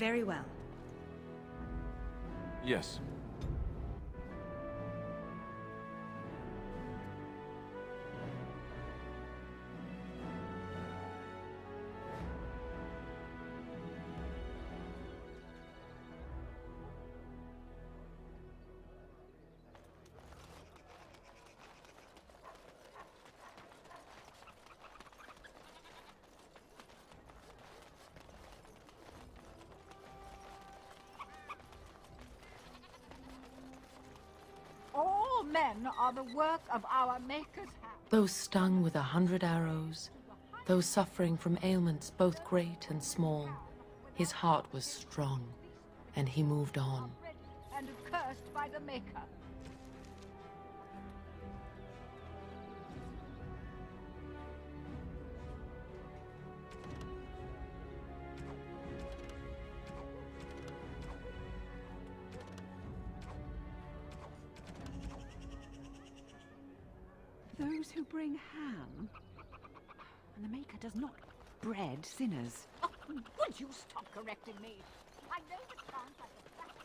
Very well. Yes. All men are the work of our Maker's hand. Those stung with 100 arrows, those suffering from ailments both great and small, his heart was strong, and he moved on. And cursed by the Maker. Those who bring ham, and the Maker does not bread sinners. Oh, would you stop correcting me? I know this sounds like a fact.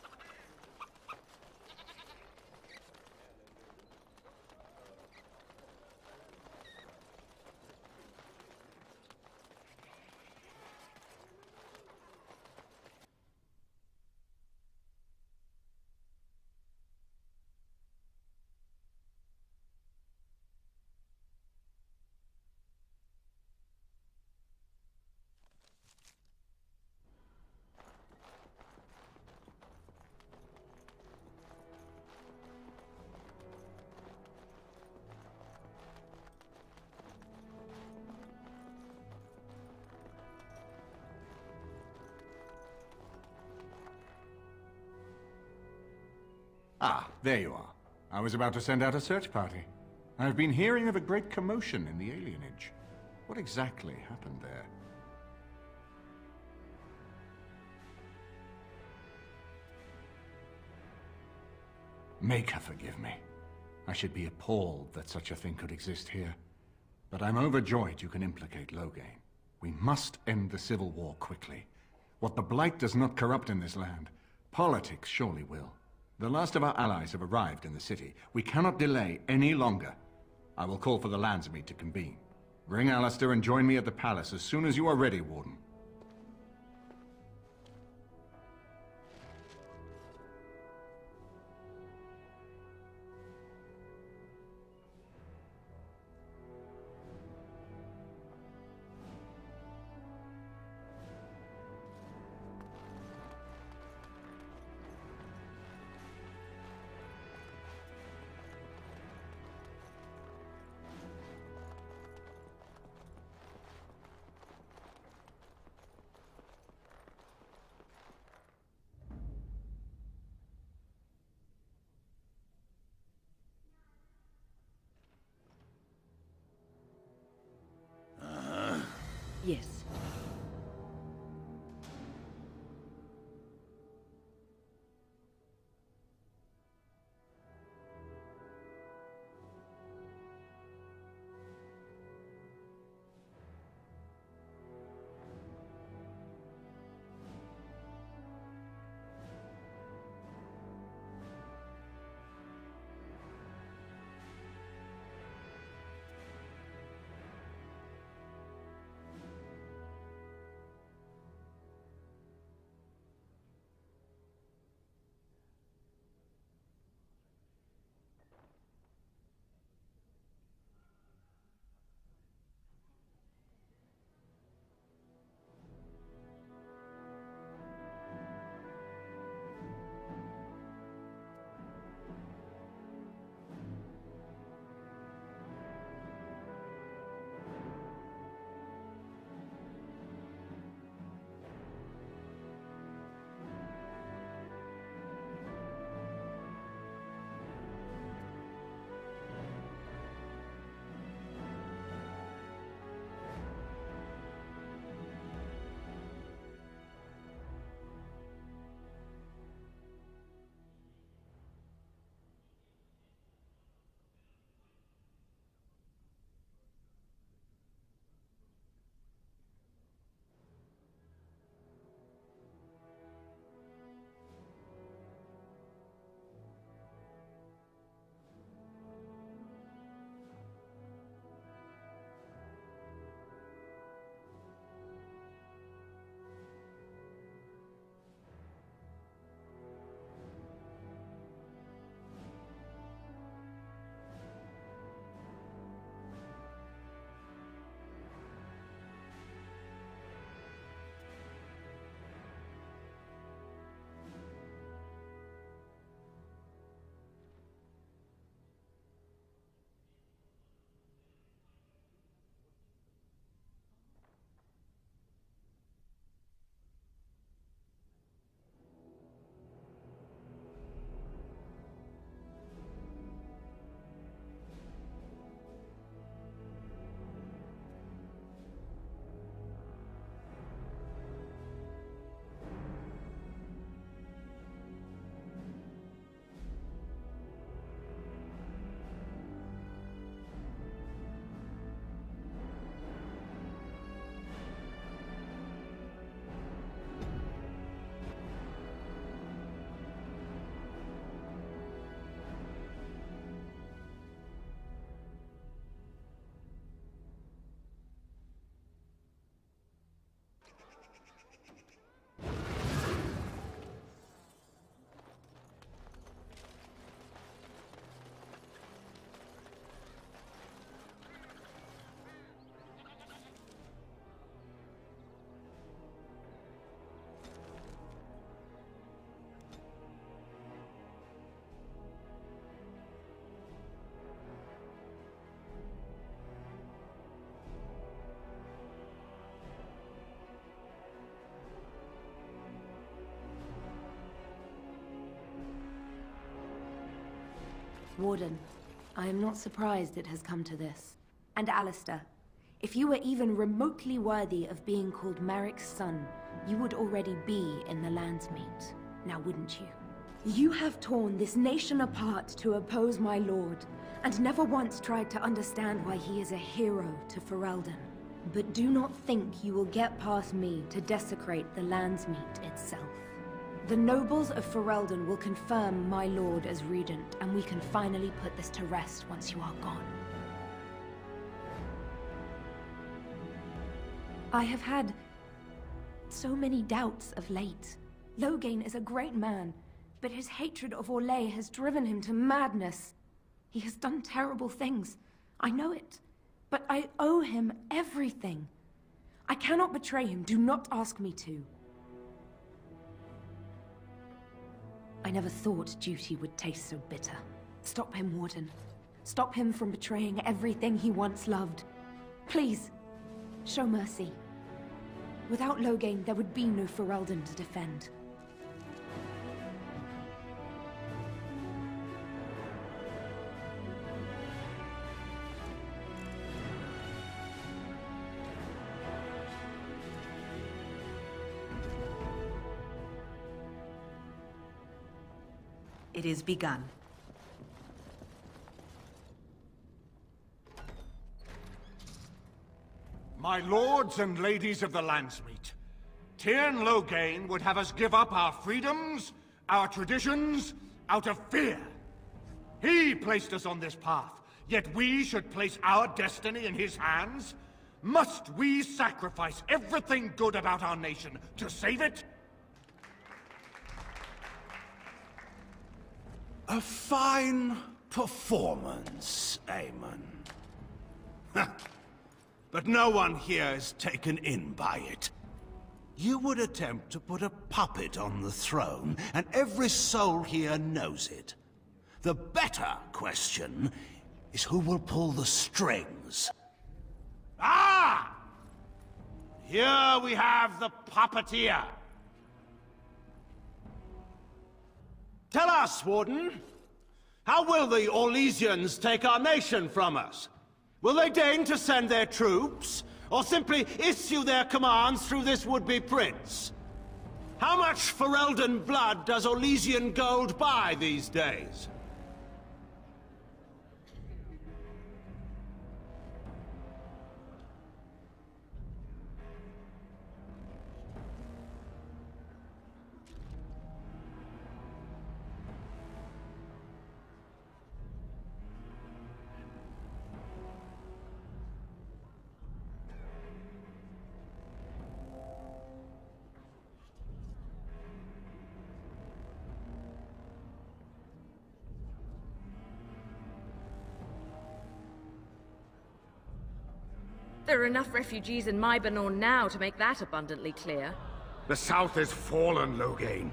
Ah, there you are. I was about to send out a search party. I've been hearing of a great commotion in the alienage. What exactly happened there? Maker forgive me. I should be appalled that such a thing could exist here. But I'm overjoyed you can implicate Loghain. We must end the civil war quickly. What the Blight does not corrupt in this land, politics surely will. The last of our allies have arrived in the city. We cannot delay any longer. I will call for the Landsmeet to convene. Bring Alistair and join me at the palace as soon as you are ready, Warden. Yes. Warden, I am not surprised it has come to this. And Alistair, if you were even remotely worthy of being called Marik's son, you would already be in the Landsmeet, now wouldn't you? You have torn this nation apart to oppose my lord, and never once tried to understand why he is a hero to Ferelden. But do not think you will get past me to desecrate the Landsmeet itself. The nobles of Ferelden will confirm my lord as regent, and we can finally put this to rest once you are gone. I have had so many doubts of late. Loghain is a great man, but his hatred of Orlais has driven him to madness. He has done terrible things. I know it. But I owe him everything. I cannot betray him. Do not ask me to. I never thought duty would taste so bitter. Stop him, Warden. Stop him from betraying everything he once loved. Please, show mercy. Without Loghain, there would be no Ferelden to defend. It is begun. My lords and ladies of the Landsmeet, Tyrn Loghain would have us give up our freedoms, our traditions, out of fear. He placed us on this path, yet we should place our destiny in his hands? Must we sacrifice everything good about our nation to save it? A fine performance, Aemon. But no one here is taken in by it. You would attempt to put a puppet on the throne, and every soul here knows it. The better question is who will pull the strings. Ah! Here we have the puppeteer. Tell us, Warden, how will the Orlesians take our nation from us? Will they deign to send their troops, or simply issue their commands through this would-be prince? How much Ferelden blood does Orlesian gold buy these days? There are enough refugees in Mybonor now to make that abundantly clear. The South is fallen, Loghain.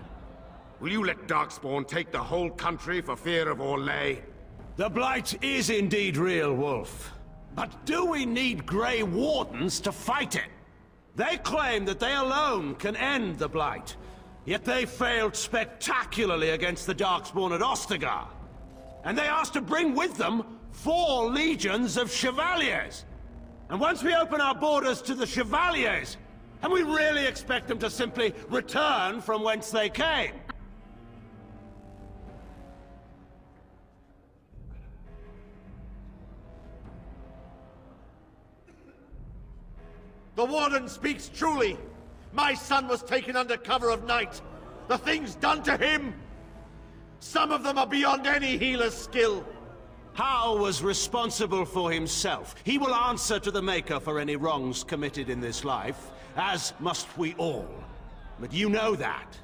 Will you let Darkspawn take the whole country for fear of Orlais? The Blight is indeed real, Wolf. But do we need Grey Wardens to fight it? They claim that they alone can end the Blight, yet they failed spectacularly against the Darkspawn at Ostagar. And they asked to bring with them 4 legions of Chevaliers. And once we open our borders to the Chevaliers, and we really expect them to simply return from whence they came? The Warden speaks truly. My son was taken under cover of night. The things done to him, some of them are beyond any healer's skill. Hal was responsible for himself. He will answer to the Maker for any wrongs committed in this life, as must we all. But you know that.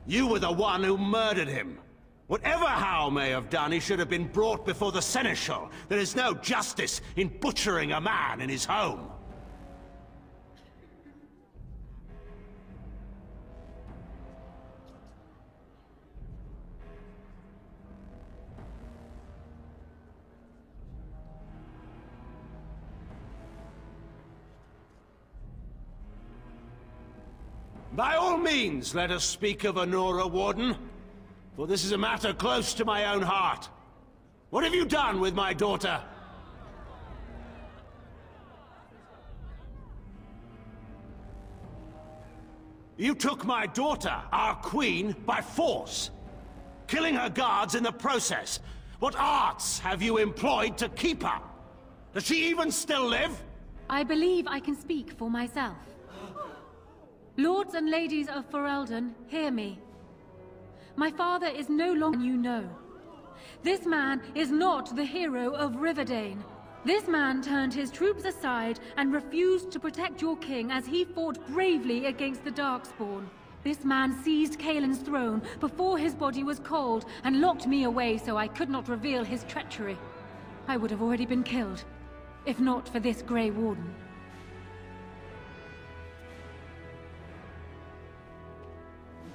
You were the one who murdered him. Whatever Hal may have done, he should have been brought before the Seneschal. There is no justice in butchering a man in his home. By all means, let us speak of Anora, Warden, for this is a matter close to my own heart. What have you done with my daughter? You took my daughter, our queen, by force, killing her guards in the process. What arts have you employed to keep her? Does she even still live? I believe I can speak for myself. Lords and ladies of Ferelden, hear me. My father is no longer you know. This man is not the hero of Riverdane. This man turned his troops aside and refused to protect your king as he fought bravely against the Darkspawn. This man seized Kaelin's throne before his body was cold and locked me away so I could not reveal his treachery. I would have already been killed, if not for this Grey Warden.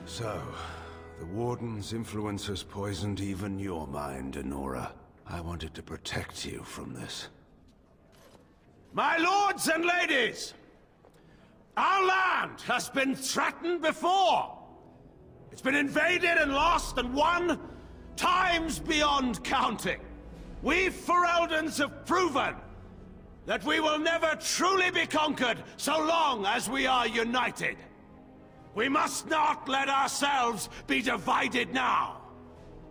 So, the Warden's influence has poisoned even your mind, Anora. I wanted to protect you from this. My lords and ladies! Our land has been threatened before! It's been invaded and lost and won times beyond counting. We Fereldans have proven that we will never truly be conquered so long as we are united. We must not let ourselves be divided now.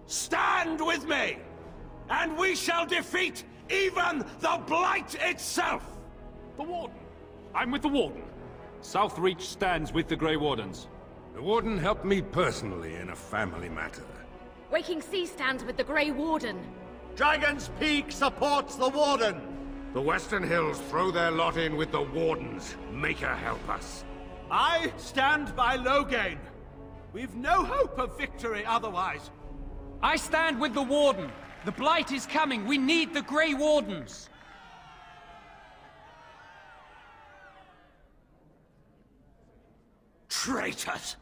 Stand with me, and we shall defeat even the Blight itself! The Warden. I'm with the Warden. Southreach stands with the Grey Wardens. The Warden helped me personally in a family matter. Waking Sea stands with the Grey Warden. Dragon's Peak supports the Warden! The Western Hills throw their lot in with the Wardens. Make her help us. I stand by Loghain. We've no hope of victory otherwise. I stand with the Warden. The Blight is coming. We need the Grey Wardens. Traitors!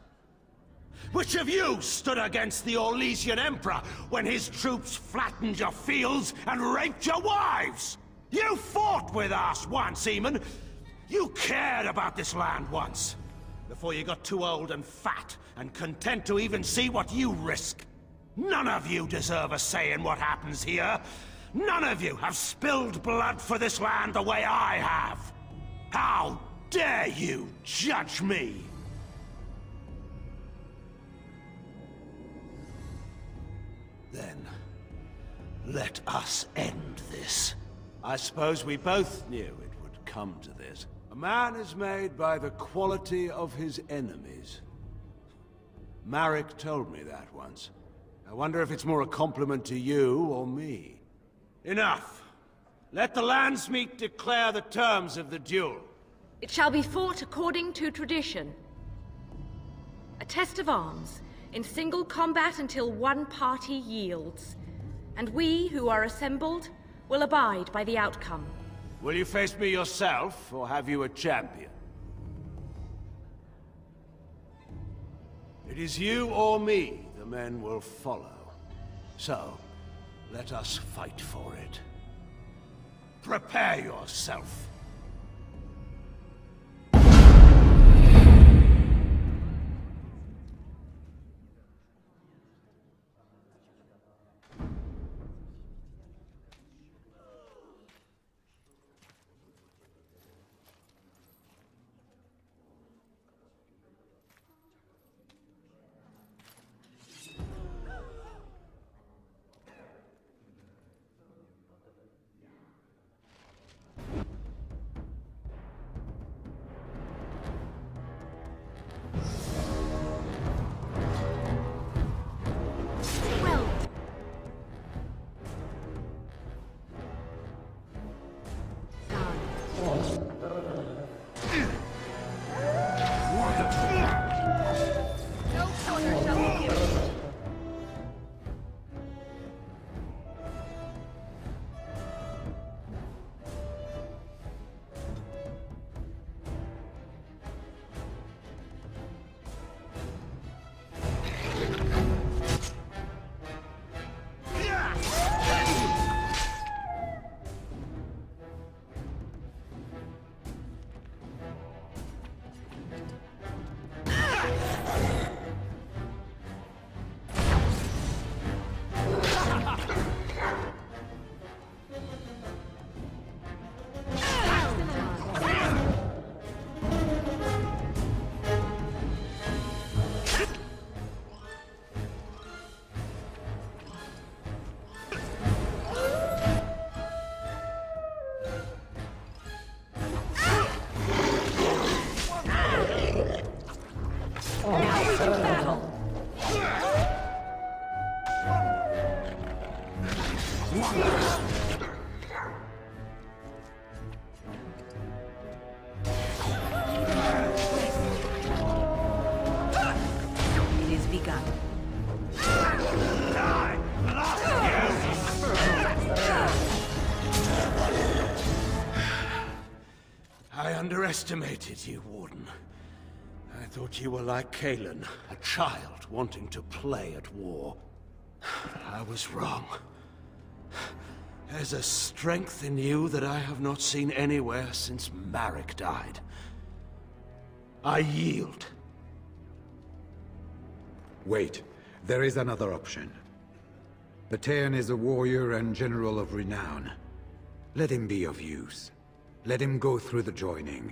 Which of you stood against the Orlesian Emperor when his troops flattened your fields and raped your wives? You fought with us once, Eamon. You cared about this land once, before you got too old and fat and content to even see what you risk. None of you deserve a say in what happens here. None of you have spilled blood for this land the way I have. How dare you judge me? Then, let us end this. I suppose we both knew it would come to this. A man is made by the quality of his enemies. Marek told me that once. I wonder if it's more a compliment to you or me. Enough! Let the Landsmeet declare the terms of the duel. It shall be fought according to tradition. A test of arms, in single combat until one party yields. And we, who are assembled, will abide by the outcome. Will you face me yourself, or have you a champion? It is you or me the men will follow. So, let us fight for it. Prepare yourself. I underestimated you, Warden. I thought you were like Kalen, a child wanting to play at war. I was wrong. There's a strength in you that I have not seen anywhere since Marek died. I yield. Wait, there is another option. Patean is a warrior and general of renown. Let him be of use. Let him go through the joining.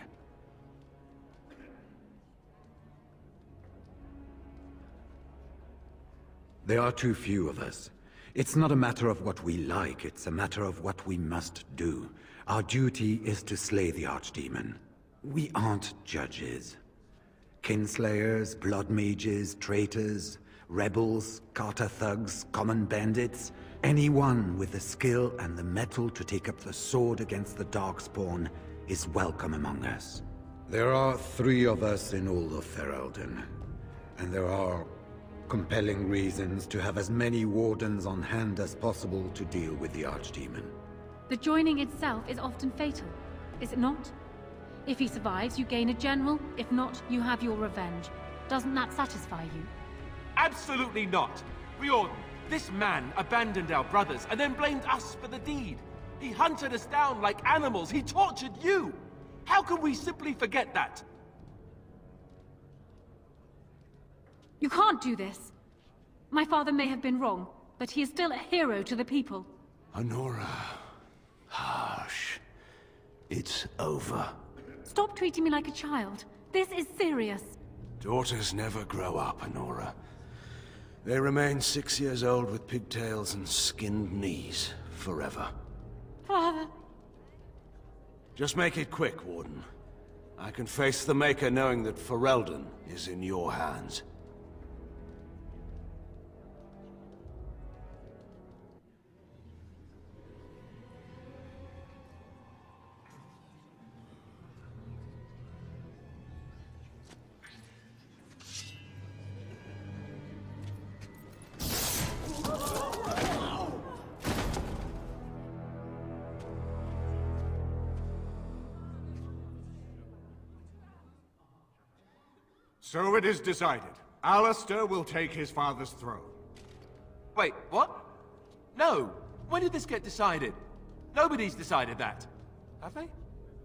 There are too few of us. It's not a matter of what we like, it's a matter of what we must do. Our duty is to slay the Archdemon. We aren't judges. Kinslayers, blood mages, traitors, rebels, Carter thugs, common bandits. Anyone with the skill and the mettle to take up the sword against the Darkspawn is welcome among us. There are 3 of us in all of Ferelden, and there are compelling reasons to have as many wardens on hand as possible to deal with the Archdemon. The joining itself is often fatal, is it not? If he survives, you gain a general. If not, you have your revenge. Doesn't that satisfy you? Absolutely not! Riordan, this man abandoned our brothers and then blamed us for the deed. He hunted us down like animals. He tortured you! How can we simply forget that? You can't do this. My father may have been wrong, but he is still a hero to the people. Anora. Harsh. It's over. Stop treating me like a child. This is serious. Daughters never grow up, Anora. They remain 6 years old with pigtails and skinned knees forever. Father. Just make it quick, Warden. I can face the Maker knowing that Ferelden is in your hands. So it is decided. Alistair will take his father's throne. Wait, what? No! When did this get decided? Nobody's decided that. Have they?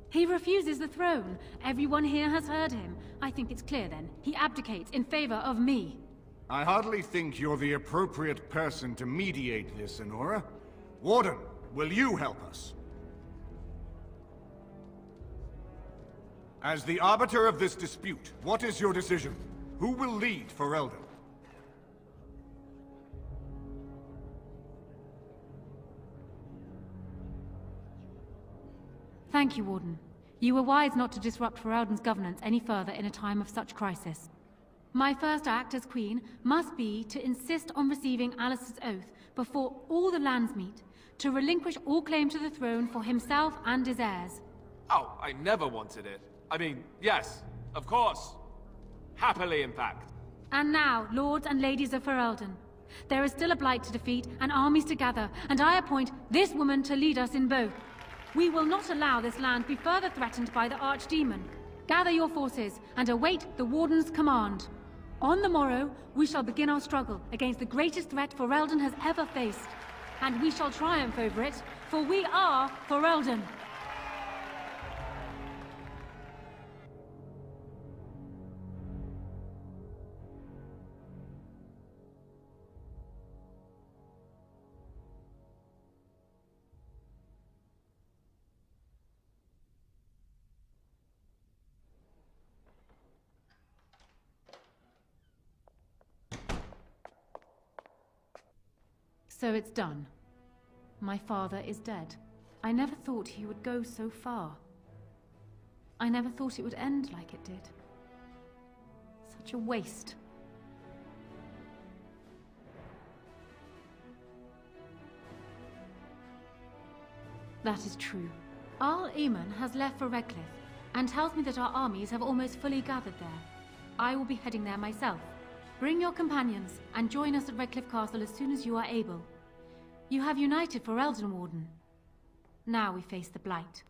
He refuses the throne. Everyone here has heard him. I think it's clear then. He abdicates in favor of me. I hardly think you're the appropriate person to mediate this, Anora. Warden, will you help us? As the arbiter of this dispute, what is your decision? Who will lead Ferelden? Thank you, Warden. You were wise not to disrupt Ferelden's governance any further in a time of such crisis. My first act as Queen must be to insist on receiving Alistair's oath before all the lands meet, to relinquish all claim to the throne for himself and his heirs. Oh, I never wanted it. I mean, yes, of course. Happily, in fact. And now, lords and ladies of Ferelden, there is still a blight to defeat and armies to gather, and I appoint this woman to lead us in both. We will not allow this land be further threatened by the Archdemon. Gather your forces and await the Warden's command. On the morrow, we shall begin our struggle against the greatest threat Ferelden has ever faced. And we shall triumph over it, for we are Ferelden. So it's done. My father is dead. I never thought he would go so far. I never thought it would end like it did. Such a waste. That is true. Arl Eamon has left for Redcliffe, and tells me that our armies have almost fully gathered there. I will be heading there myself. Bring your companions, and join us at Redcliffe Castle as soon as you are able. You have united Ferelden, Warden. Now we face the Blight.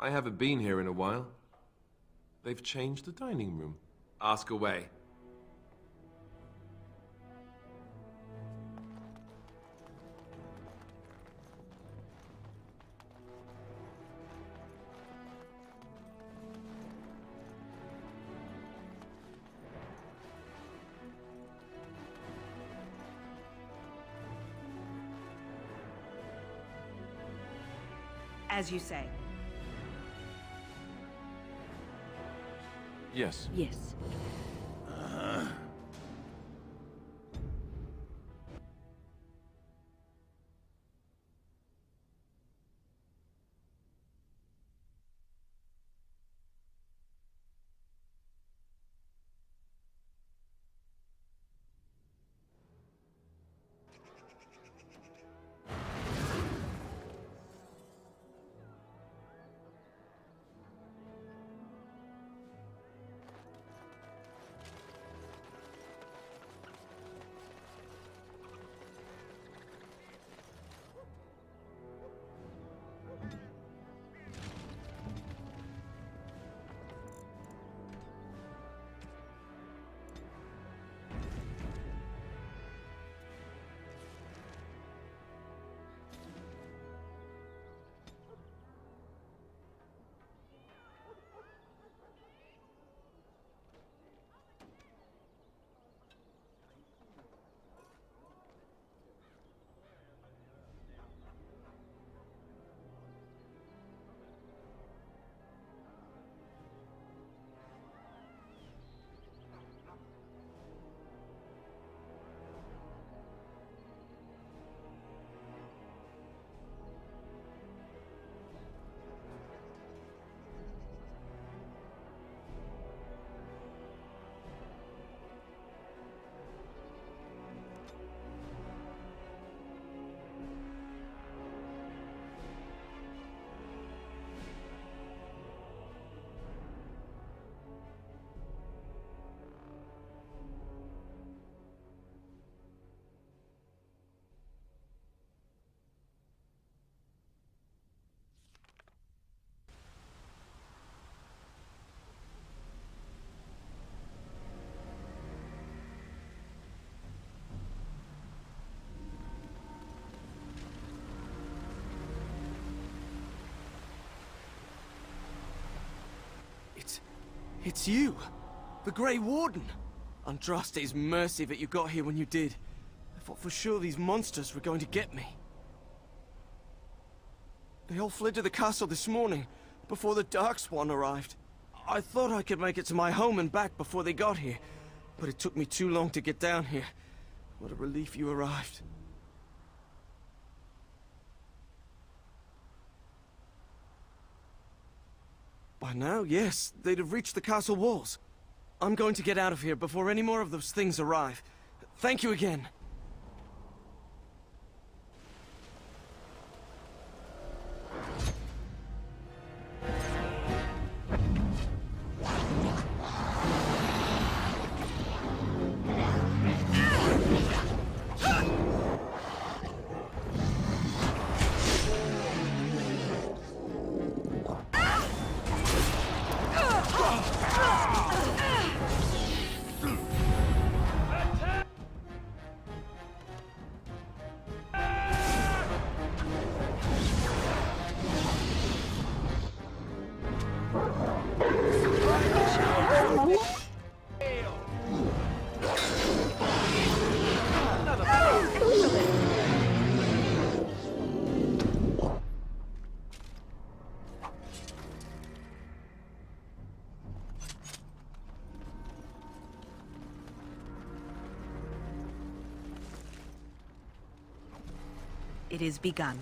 I haven't been here in a while. They've changed the dining room. Ask away. As you say. Yes. Yes. It's you! The Grey Warden! Andraste's mercy that you got here when you did. I thought for sure these monsters were going to get me. They all fled to the castle this morning, before the Darkspawn arrived. I thought I could make it to my home and back before they got here, but it took me too long to get down here. What a relief you arrived. By now, yes, they'd have reached the castle walls. I'm going to get out of here before any more of those things arrive. Thank you again. It is begun.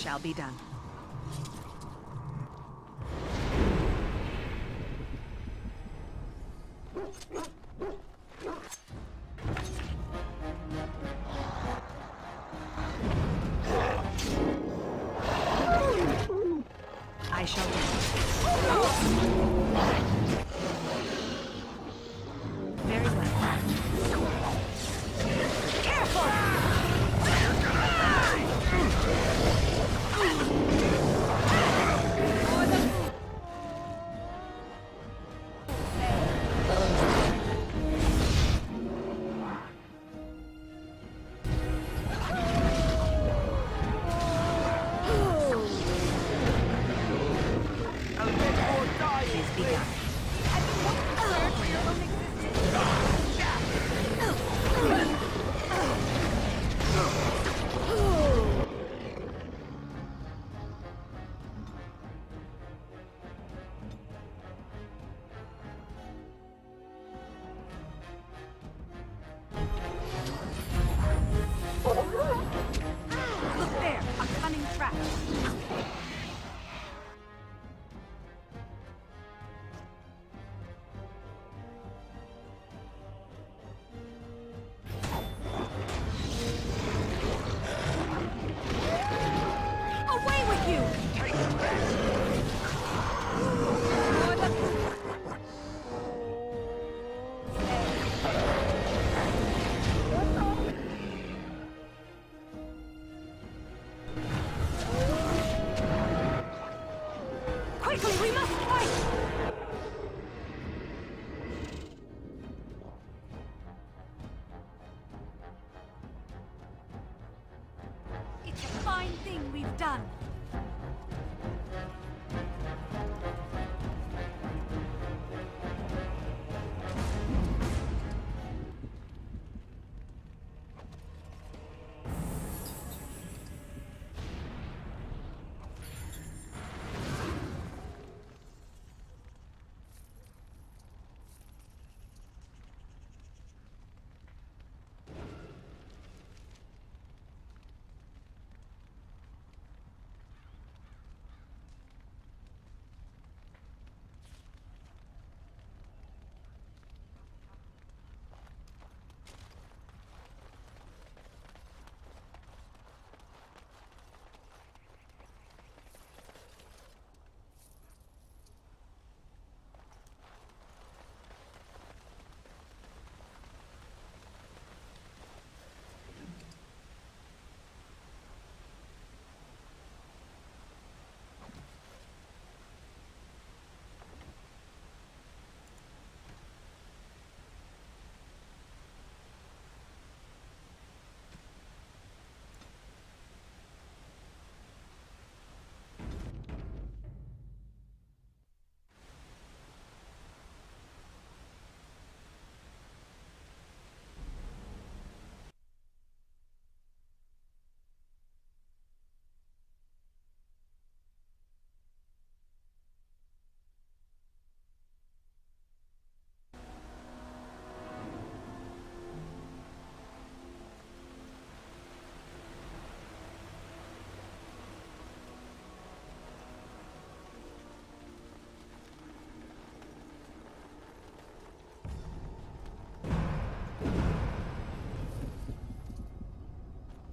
shall be done. I shall do. Very well. Careful! Look there, a cunning trap. Away with you! Quickly, we must fight! It's a fine thing we've done.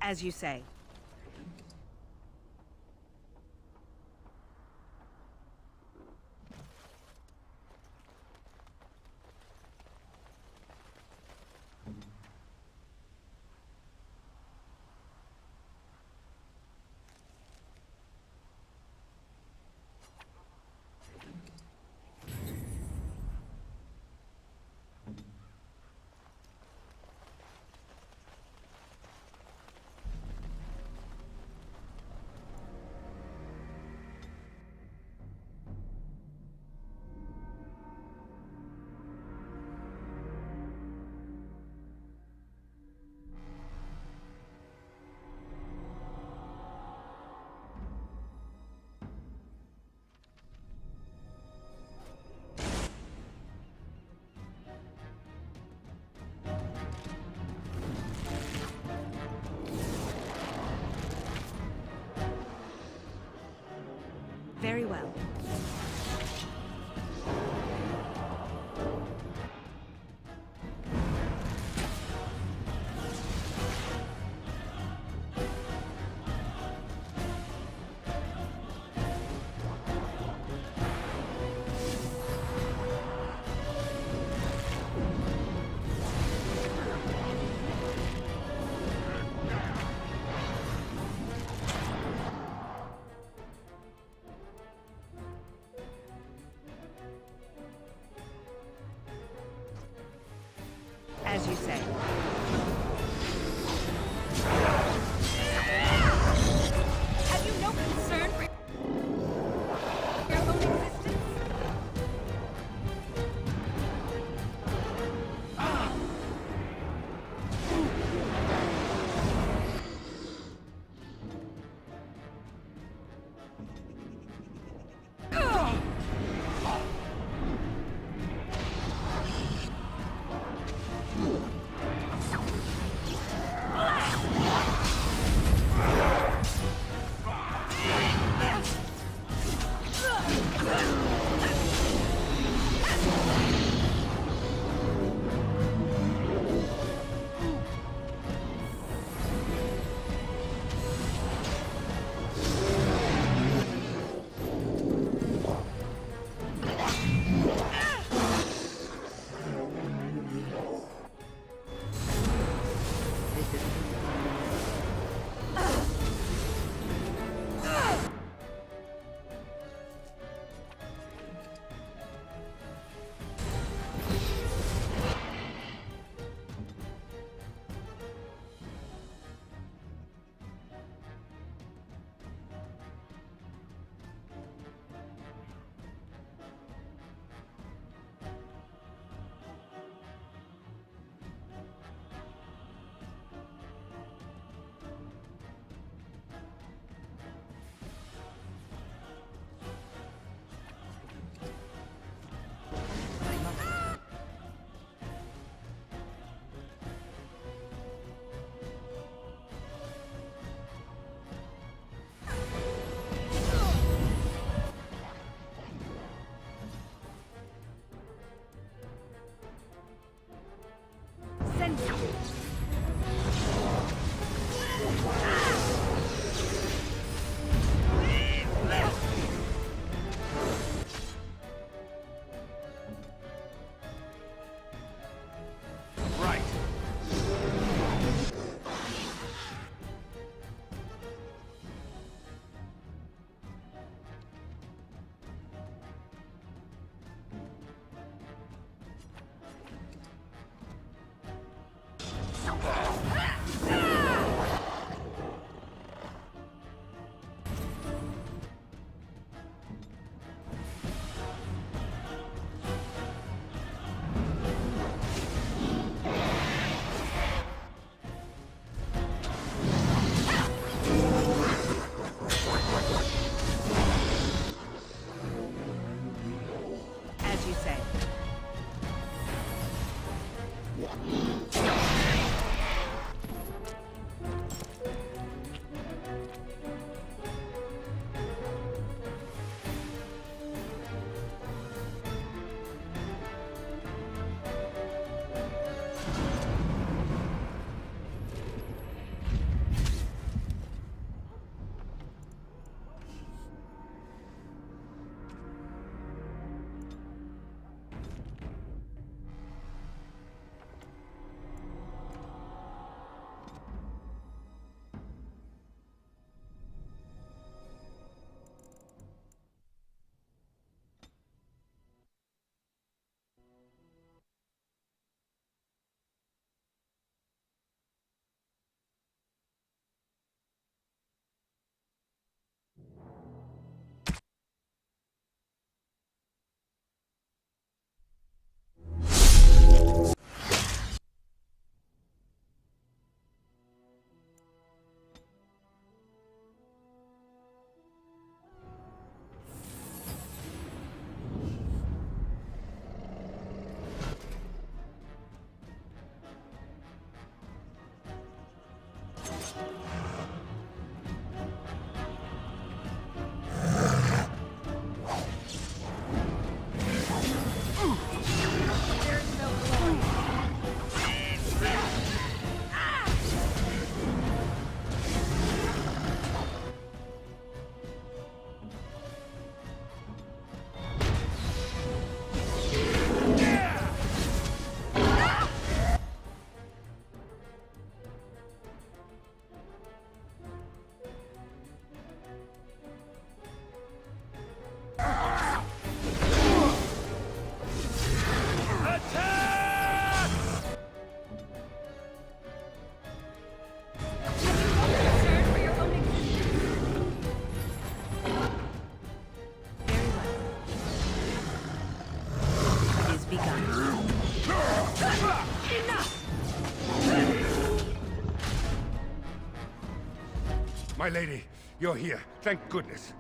As you say. Very well. My lady, you're here. Thank goodness.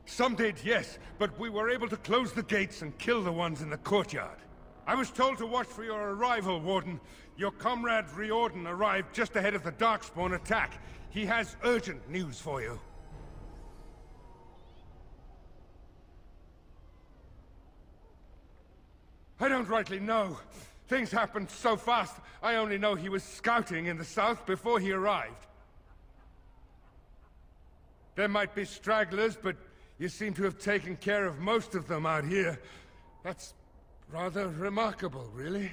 Some did, yes, but we were able to close the gates and kill the ones in the courtyard. I was told to watch for your arrival, Warden. Your comrade Riordan arrived just ahead of the Darkspawn attack. He has urgent news for you. I don't rightly know. Things happened so fast, I only know he was scouting in the south before he arrived. There might be stragglers, but you seem to have taken care of most of them out here. That's rather remarkable, really.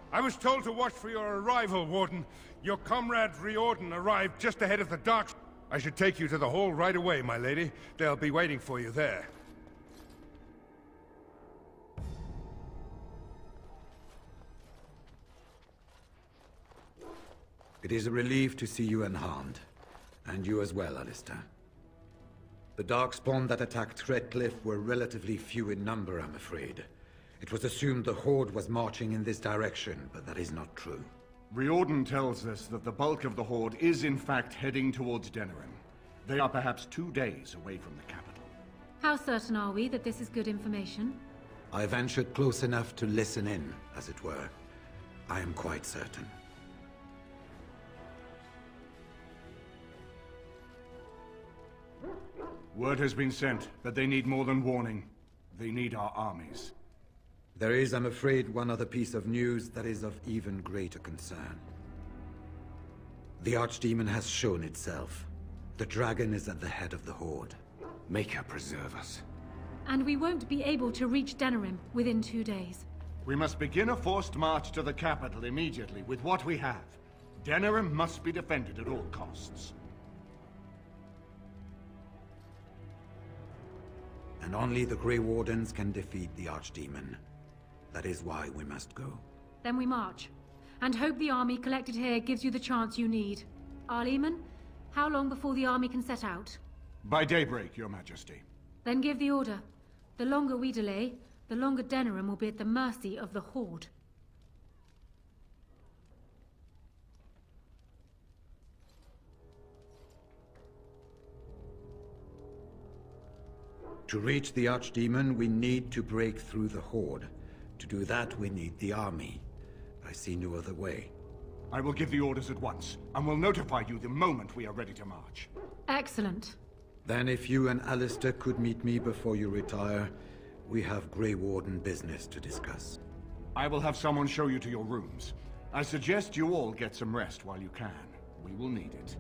I was told to watch for your arrival, Warden. Your comrade Riordan arrived just ahead of the Dark... I should take you to the hall right away, my lady. They'll be waiting for you there. It is a relief to see you unharmed. And you as well, Alistair. The Darkspawn that attacked Redcliffe were relatively few in number, I'm afraid. It was assumed the Horde was marching in this direction, but that is not true. Riordan tells us that the bulk of the Horde is in fact heading towards Denerim. They are perhaps 2 days away from the capital. How certain are we that this is good information? I ventured close enough to listen in, as it were. I am quite certain. Word has been sent, but they need more than warning. They need our armies. There is, I'm afraid, one other piece of news that is of even greater concern. The Archdemon has shown itself. The dragon is at the head of the Horde. Make her preserve us. And we won't be able to reach Denerim within 2 days. We must begin a forced march to the capital immediately with what we have. Denerim must be defended at all costs. And only the Grey Wardens can defeat the Archdemon. That is why we must go. Then we march. And hope the army collected here gives you the chance you need. Arleman, how long before the army can set out? By daybreak, Your Majesty. Then give the order. The longer we delay, the longer Denerim will be at the mercy of the Horde. To reach the Archdemon, we need to break through the Horde. To do that, we need the army. I see no other way. I will give the orders at once, and will notify you the moment we are ready to march. Excellent. Then if you and Alistair could meet me before you retire, we have Grey Warden business to discuss. I will have someone show you to your rooms. I suggest you all get some rest while you can. We will need it.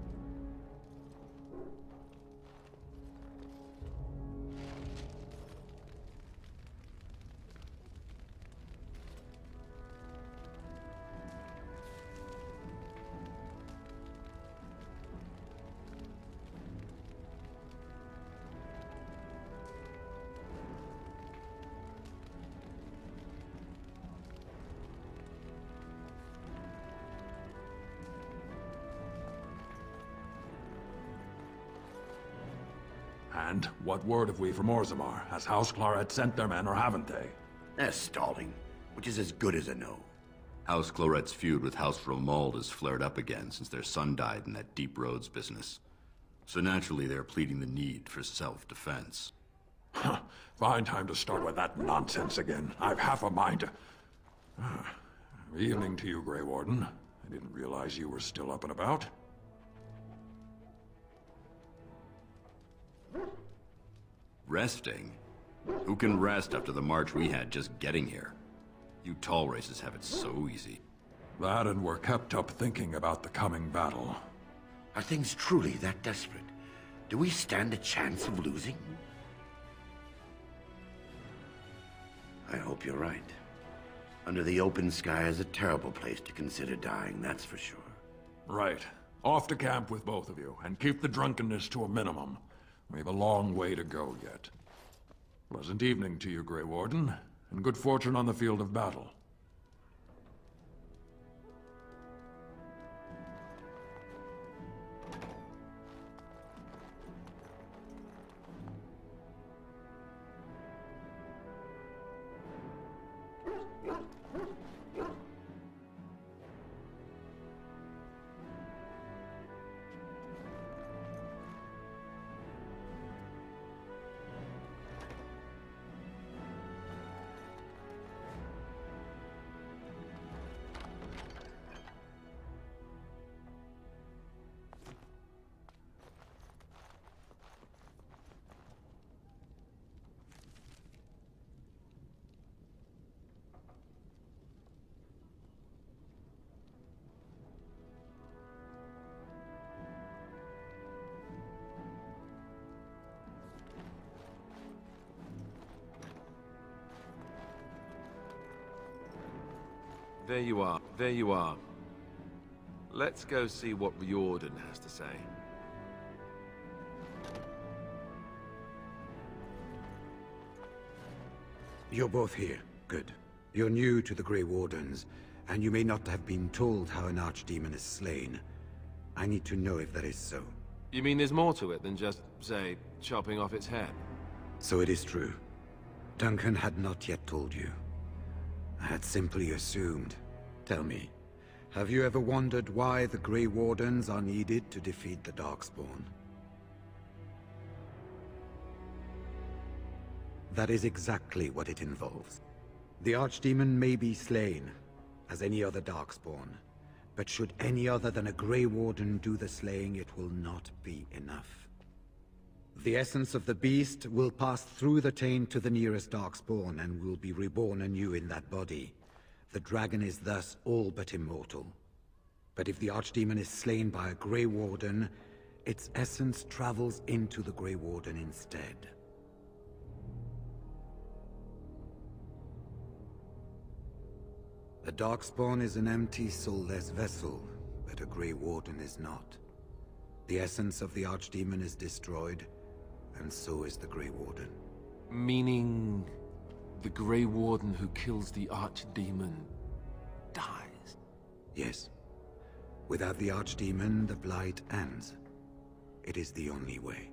And what word have we from Orzammar? Has House Claret sent their men or haven't they? They're stalling, which is as good as a no. House Claret's feud with House Romuald has flared up again since their son died in that Deep Roads business. So naturally they're pleading the need for self-defense. Fine time to start with that nonsense again. I've half a mind to... Evening to you, Grey Warden. I didn't realize you were still up and about. Resting? Who can rest after the march we had just getting here? You tall races have it so easy. That and we're kept up thinking about the coming battle. Are things truly that desperate? Do we stand a chance of losing? I hope you're right. Under the open sky is a terrible place to consider dying, that's for sure. Right. Off to camp with both of you, and keep the drunkenness to a minimum. We have a long way to go yet. Pleasant evening to you, Grey Warden, and good fortune on the field of battle. There you are, there you are. Let's go see what Riordan has to say. You're both here. Good. You're new to the Grey Wardens, and you may not have been told how an archdemon is slain. I need to know if that is so. You mean there's more to it than just, say, chopping off its head? So it is true. Duncan had not yet told you. I had simply assumed. Tell me, have you ever wondered why the Grey Wardens are needed to defeat the Darkspawn? That is exactly what it involves. The Archdemon may be slain, as any other Darkspawn, but should any other than a Grey Warden do the slaying, it will not be enough. The essence of the beast will pass through the taint to the nearest Darkspawn and will be reborn anew in that body. The dragon is thus all but immortal. But if the Archdemon is slain by a Grey Warden, its essence travels into the Grey Warden instead. A Darkspawn is an empty, soulless vessel, but a Grey Warden is not. The essence of the Archdemon is destroyed, and so is the Grey Warden. Meaning... the Grey Warden who kills the Archdemon dies? Yes. Without the Archdemon, the Blight ends. It is the only way.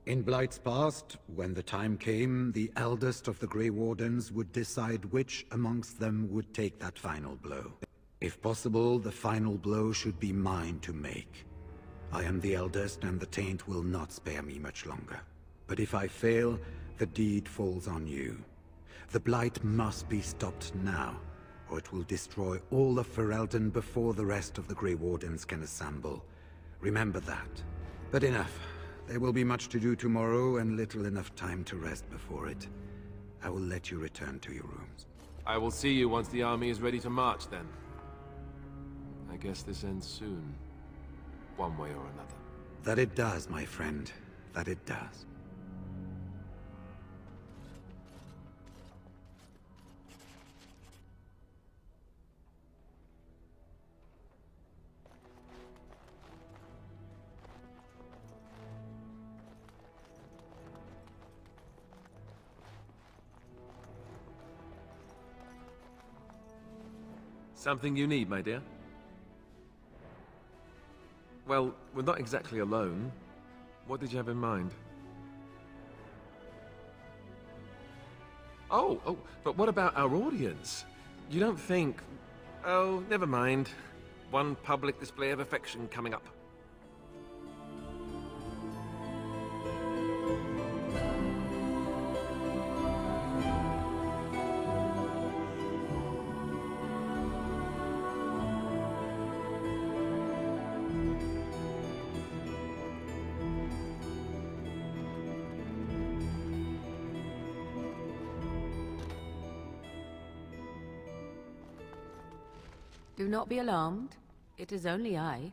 In Blight's past, when the time came, the eldest of the Grey Wardens would decide which amongst them would take that final blow. If possible, the final blow should be mine to make. I am the eldest, and the taint will not spare me much longer. But if I fail, the deed falls on you. The Blight must be stopped now, or it will destroy all of Ferelden before the rest of the Grey Wardens can assemble. Remember that. But enough. There will be much to do tomorrow, and little enough time to rest before it. I will let you return to your rooms. I will see you once the army is ready to march, then. I guess this ends soon. One way or another. That it does, my friend. That it does. Something you need, my dear? Well, we're not exactly alone. What did you have in mind? Oh, but what about our audience? You don't think... Oh, never mind. One public display of affection coming up. Do not be alarmed. It is only I.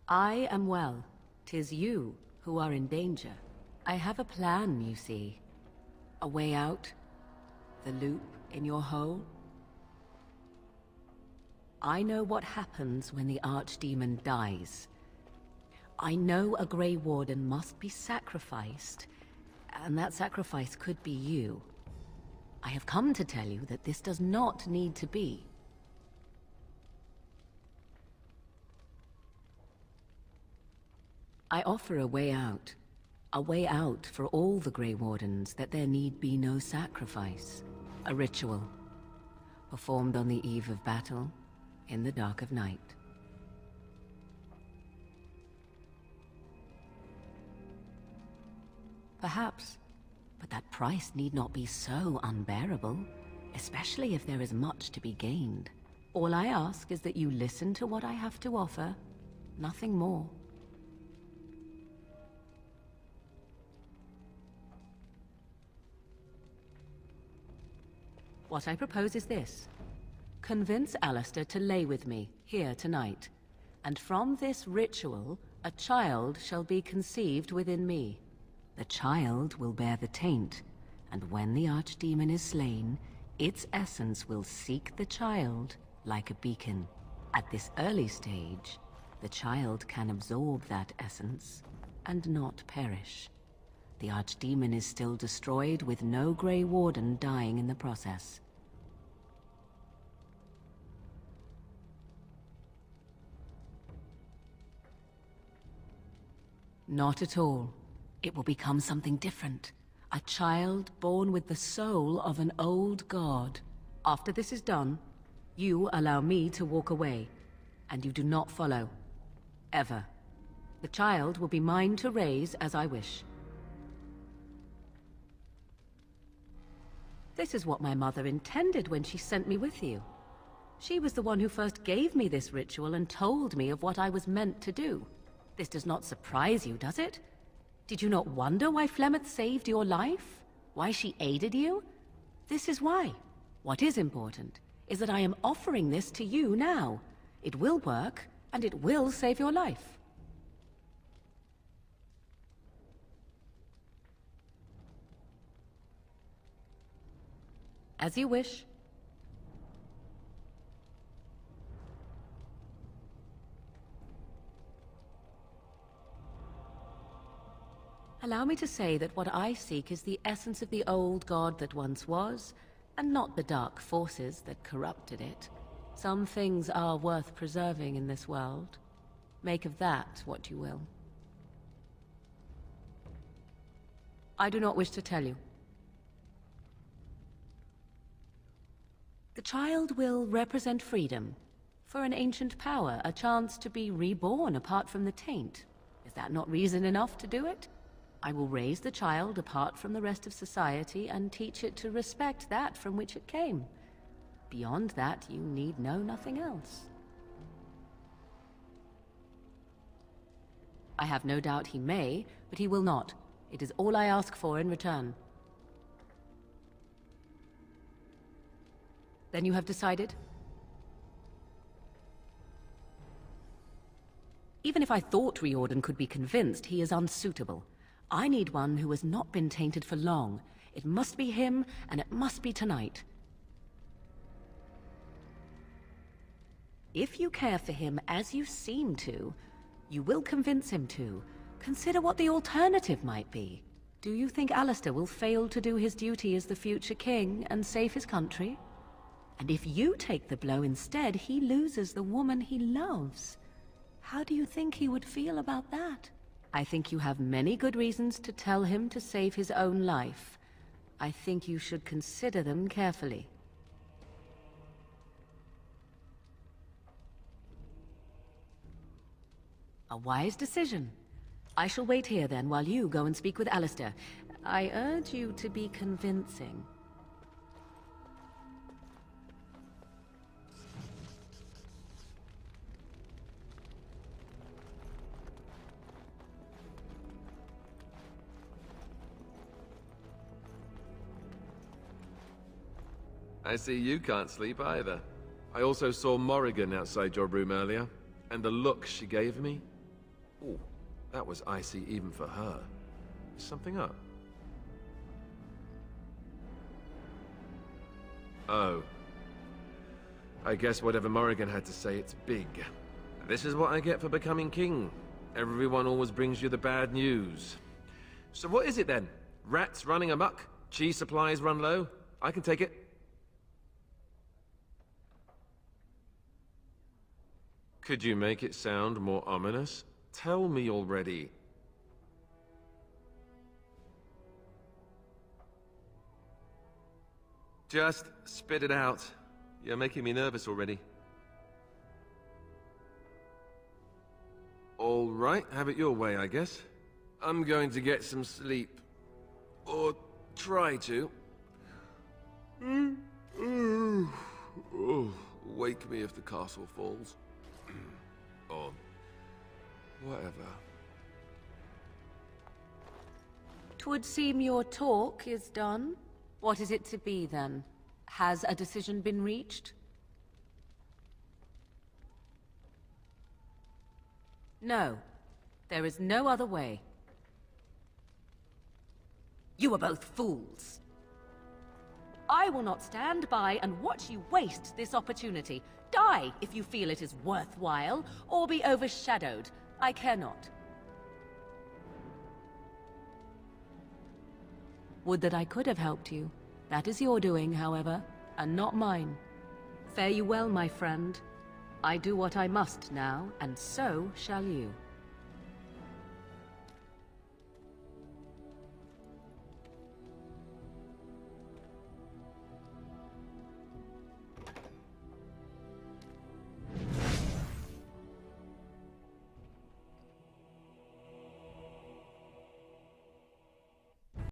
I am well. 'Tis you who are in danger. I have a plan, you see. A way out. The loop in your hole. I know what happens when the Archdemon dies. I know a Grey Warden must be sacrificed, and that sacrifice could be you. I have come to tell you that this does not need to be. I offer a way out. A way out for all the Grey Wardens, that there need be no sacrifice. A ritual, performed on the eve of battle, in the dark of night. Perhaps. But that price need not be so unbearable, especially if there is much to be gained. All I ask is that you listen to what I have to offer, nothing more. What I propose is this. Convince Alistair to lay with me, here tonight, and from this ritual, a child shall be conceived within me. The child will bear the taint, and when the Archdemon is slain, its essence will seek the child like a beacon. At this early stage, the child can absorb that essence and not perish. The Archdemon is still destroyed with no Grey Warden dying in the process. Not at all. It will become something different. A child born with the soul of an old god. After this is done, you allow me to walk away, and you do not follow. Ever. The child will be mine to raise as I wish. This is what my mother intended when she sent me with you. She was the one who first gave me this ritual and told me of what I was meant to do. This does not surprise you, does it? Did you not wonder why Flemeth saved your life? Why she aided you? This is why. What is important is that I am offering this to you now. It will work, and it will save your life. As you wish. Allow me to say that what I seek is the essence of the old god that once was, and not the dark forces that corrupted it. Some things are worth preserving in this world. Make of that what you will. I do not wish to tell you. The child will represent freedom. For an ancient power, a chance to be reborn apart from the taint. Is that not reason enough to do it? I will raise the child apart from the rest of society and teach it to respect that from which it came. Beyond that, you need know nothing else. I have no doubt he may, but he will not. It is all I ask for in return. Then you have decided? Even if I thought Riordan could be convinced, he is unsuitable. I need one who has not been tainted for long. It must be him, and it must be tonight. If you care for him as you seem to, you will convince him to. Consider what the alternative might be. Do you think Alistair will fail to do his duty as the future king and save his country? And if you take the blow instead, he loses the woman he loves. How do you think he would feel about that? I think you have many good reasons to tell him to save his own life. I think you should consider them carefully. A wise decision. I shall wait here then while you go and speak with Alistair. I urge you to be convincing. I see you can't sleep either. I also saw Morrigan outside your room earlier, and the look she gave me. Ooh, that was icy even for her. Is something up? Oh. I guess whatever Morrigan had to say, it's big. This is what I get for becoming king. Everyone always brings you the bad news. So what is it then? Rats running amok? Cheese supplies run low? I can take it. Could you make it sound more ominous? Tell me already. Just spit it out. You're making me nervous already. All right, have it your way, I guess. I'm going to get some sleep. Or try to. Oh, wake me if the castle falls. Or whatever. 'Twould seem your talk is done. What is it to be, then? Has a decision been reached? No. There is no other way. You are both fools. I will not stand by and watch you waste this opportunity. Die if you feel it is worthwhile, or be overshadowed. I care not. Would that I could have helped you. That is your doing, however, and not mine. Fare you well, my friend. I do what I must now, and so shall you.